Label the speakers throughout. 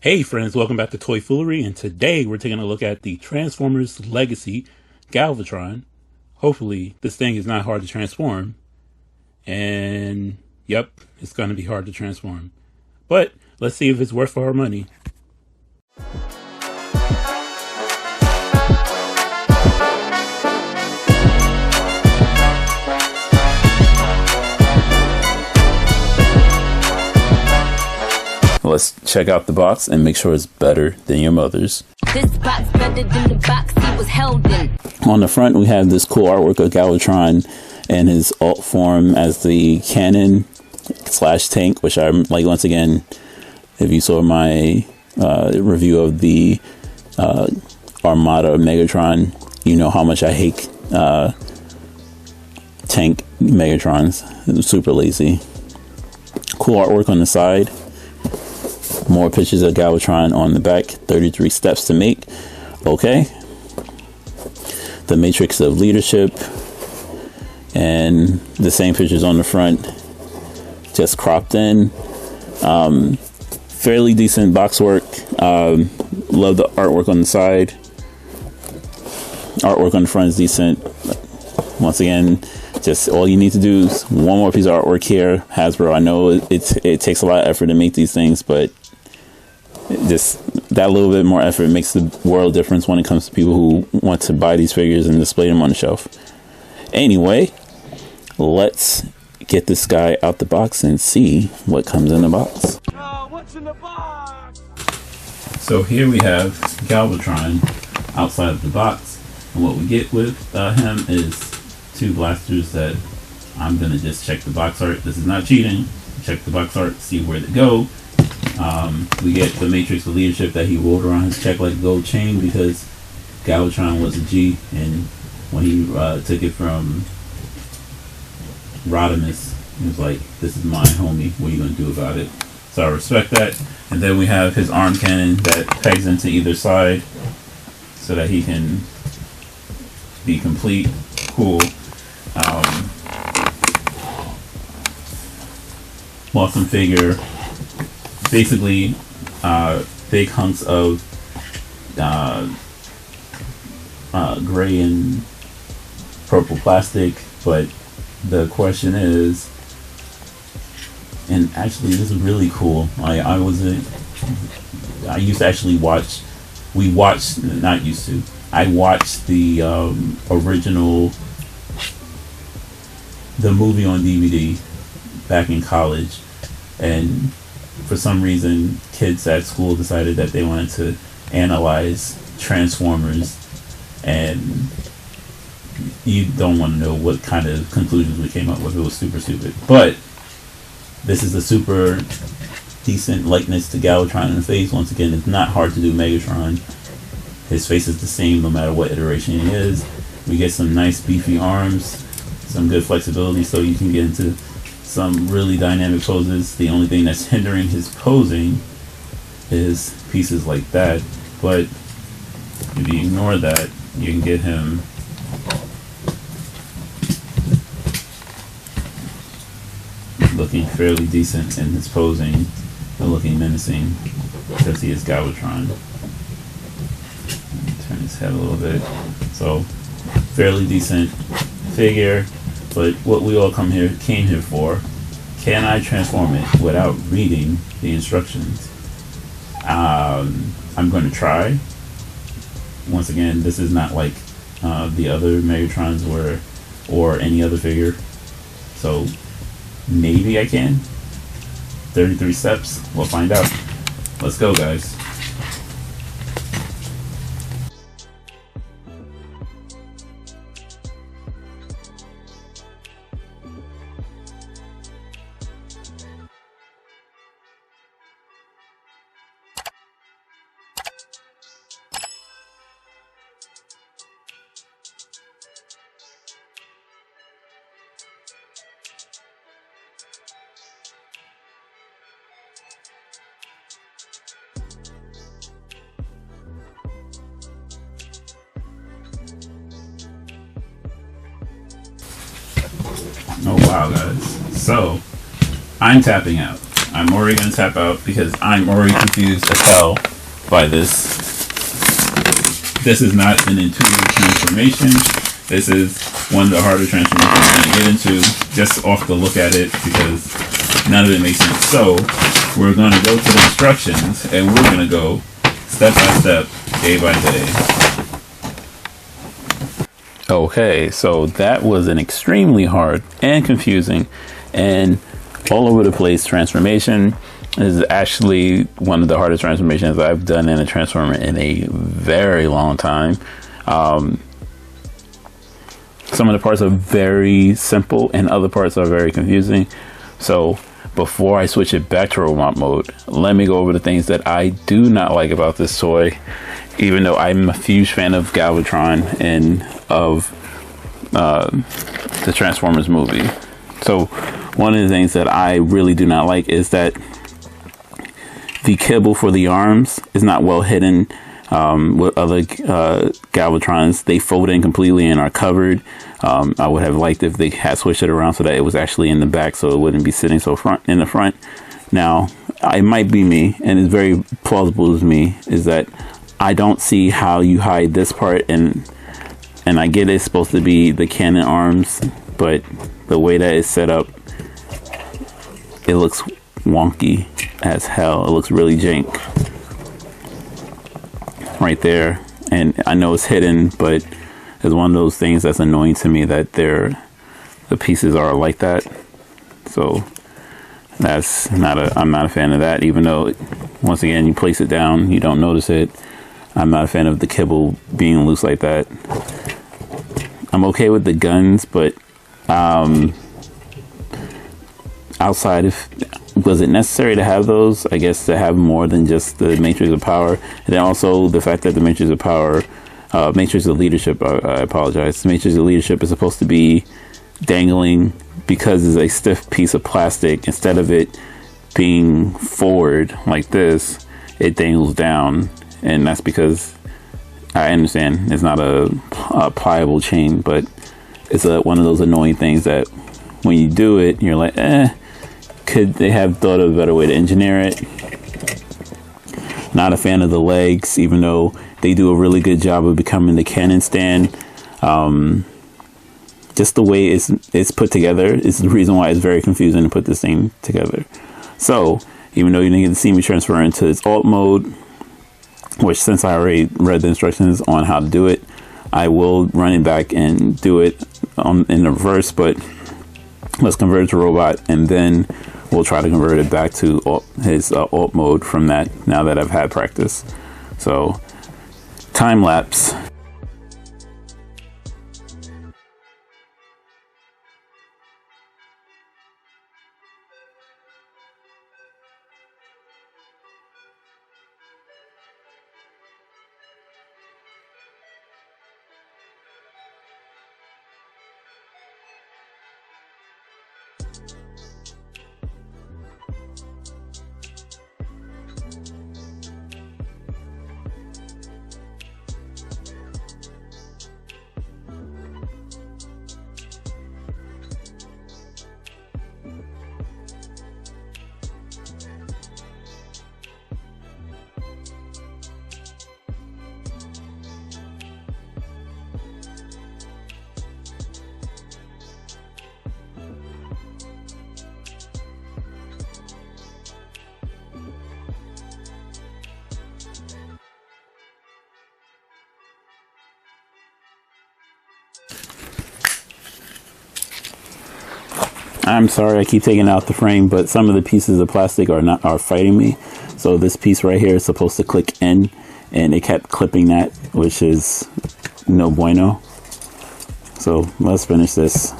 Speaker 1: Hey friends, welcome back to Toy Foolery, and today we're taking a look at the Transformers Legacy Galvatron. Hopefully this thing is not hard to transform, and yep, it's going to be hard to transform. But let's see if it's worth our money. Let's check out the box and make sure it's better than your mother's.
Speaker 2: This box better than the box he was held in.
Speaker 1: On the front, we have this cool artwork of Galvatron and his alt form as the cannon / tank, which I like. Once again, if you saw my review of the Armada Megatron, you know how much I hate tank Megatrons. It was super lazy. Cool artwork on the side. More pictures of Galvatron on the back. 33 steps to make. Okay. The Matrix of Leadership. And the same pictures on the front. Just cropped in. Fairly decent box work. Love the artwork on the side. Artwork on the front is decent. Once again, just all you need to do is one more piece of artwork here. Hasbro, I know it takes a lot of effort to make these things, but just that little bit more effort makes the world difference when it comes to people who want to buy these figures and display them on the shelf. Anyway, let's get this guy out the box and see what comes in the box.
Speaker 3: What's in the box?
Speaker 1: So here we have Galvatron outside of the box, and what we get with him is two blasters that I'm gonna just check the box art. This is not cheating. Check the box art, see where they go. We get the Matrix of Leadership that he wore around his check like a gold chain because Galvatron was a G, and when he took it from Rodimus, he was like, "This is my homie. What are you gonna do about it?" So I respect that. And then we have his arm cannon that pegs into either side so that he can be complete. Cool. Awesome figure. Basically, big hunks of gray and purple plastic, but the question is, and actually this is really cool. I used to actually watch. I watched the original, the movie on DVD back in college, and for some reason, kids at school decided that they wanted to analyze Transformers, and you don't want to know what kind of conclusions we came up with. It was super stupid. But this is a super decent likeness to Galvatron in the face. Once again, it's not hard to do Megatron. His face is the same no matter what iteration he is. We get some nice beefy arms, some good flexibility so you can get into some really dynamic poses. The only thing that's hindering his posing is pieces like that, but if you ignore that, you can get him looking fairly decent in his posing and looking menacing because he is Galvatron. Turn his head a little bit. So fairly decent figure. But what we all came here for, can I transform it without reading the instructions? I'm going to try. Once again, this is not like the other Megatrons or any other figure. So maybe I can. 33 steps, we'll find out. Let's go, guys. Oh wow, guys. So I'm tapping out. I'm already going to tap out because I'm already confused as hell by this. This is not an intuitive transformation. This is one of the harder transformations I'm going to get into just off the look at it because none of it makes sense. So we're going to go to the instructions and we're going to go step by step, day by day. Okay, so that was an extremely hard and confusing and all over the place transformation. This is actually one of the hardest transformations I've done in a Transformer in a very long time. Some of the parts are very simple and other parts are very confusing. So before I switch it back to robot mode, let me go over the things that I do not like about this toy, even though I'm a huge fan of Galvatron and of the Transformers movie. So one of the things that I really do not like is that the kibble for the arms is not well hidden with other Galvatrons. They fold in completely and are covered. I would have liked if they had switched it around so that it was actually in the back so it wouldn't be sitting so in the front. Now, it might be me, and it's very plausible to me, is that I don't see how you hide this part, and I get it's supposed to be the cannon arms, but the way that it's set up, it looks wonky as hell. It looks really jank right there, and I know it's hidden, but it's one of those things that's annoying to me that the pieces are like that. So that's I'm not a fan of that, even though once again you place it down, you don't notice it. I'm not a fan of the kibble being loose like that. I'm okay with the guns, but outside of, was it necessary to have those? I guess to have more than just the Matrix of Power. And then also the fact that the Matrix of Power, Matrix of Leadership, I apologize. The Matrix of Leadership is supposed to be dangling because it's a stiff piece of plastic. Instead of it being forward like this, it dangles down. And that's because, I understand, it's not a pliable chain, but it's one of those annoying things that when you do it, you're like, could they have thought of a better way to engineer it? Not a fan of the legs, even though they do a really good job of becoming the cannon stand. Just the way it's put together is the reason why it's very confusing to put this thing together. So, even though you didn't get to see me transfer into its alt mode, which since I already read the instructions on how to do it, I will run it back and do it in the reverse, but let's convert it to robot, and then we'll try to convert it back to his alt mode from that, now that I've had practice. So, time lapse. I'm sorry, I keep taking out the frame, but some of the pieces of plastic are fighting me. So this piece right here is supposed to click in, and it kept clipping that, which is no bueno. So let's finish this.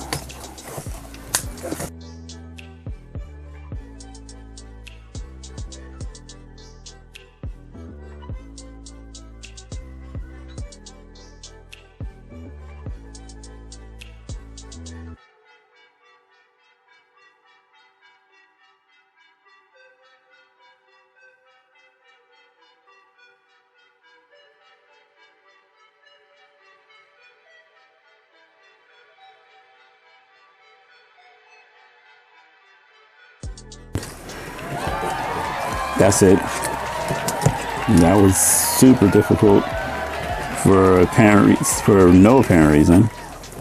Speaker 1: that's it. That was super difficult for no apparent reason.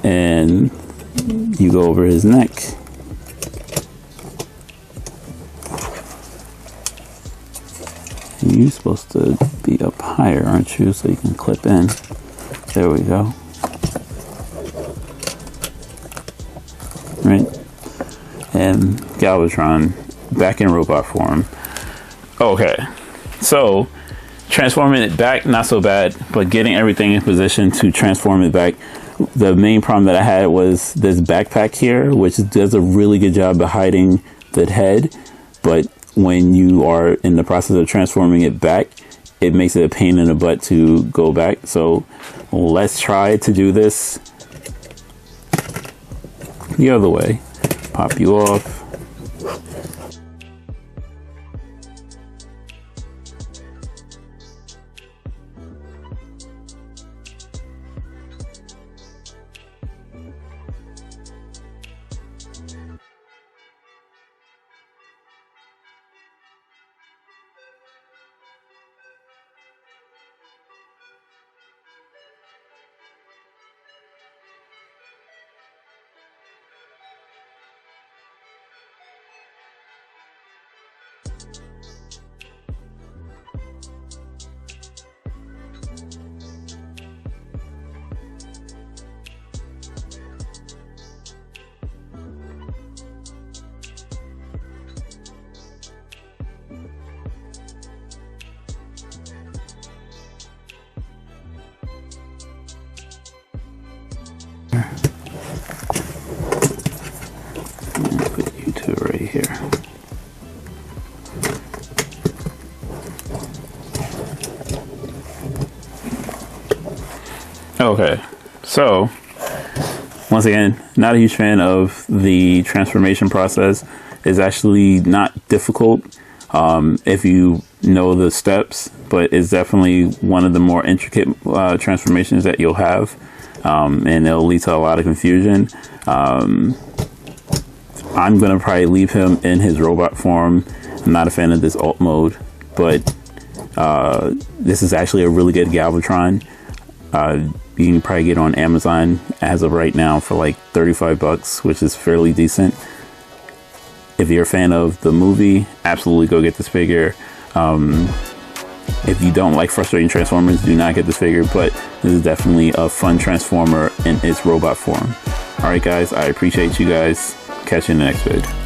Speaker 1: And you go over his neck. You're supposed to be up higher, aren't you? So you can clip in. There we go. Right? And Galvatron back in robot form. Okay. So transforming it back, not so bad, but getting everything in position to transform it back. The main problem that I had was this backpack here, which does a really good job of hiding the head, but when you are in the process of transforming it back, it makes it a pain in the butt to go back. So let's try to do this the other way. Pop you off. Put you two right here. Okay, so once again, not a huge fan of the transformation process. It's actually not difficult if you know the steps, but it's definitely one of the more intricate transformations that you'll have, and it'll lead to a lot of confusion. I'm going to probably leave him in his robot form. I'm not a fan of this alt mode, but this is actually a really good Galvatron. You can probably get on Amazon as of right now for like $35, which is fairly decent. If you're a fan of the movie, absolutely go get this figure. If you don't like frustrating Transformers, do not get this figure, but this is definitely a fun Transformer in its robot form. Alright guys, I appreciate you guys. Catch you in the next vid.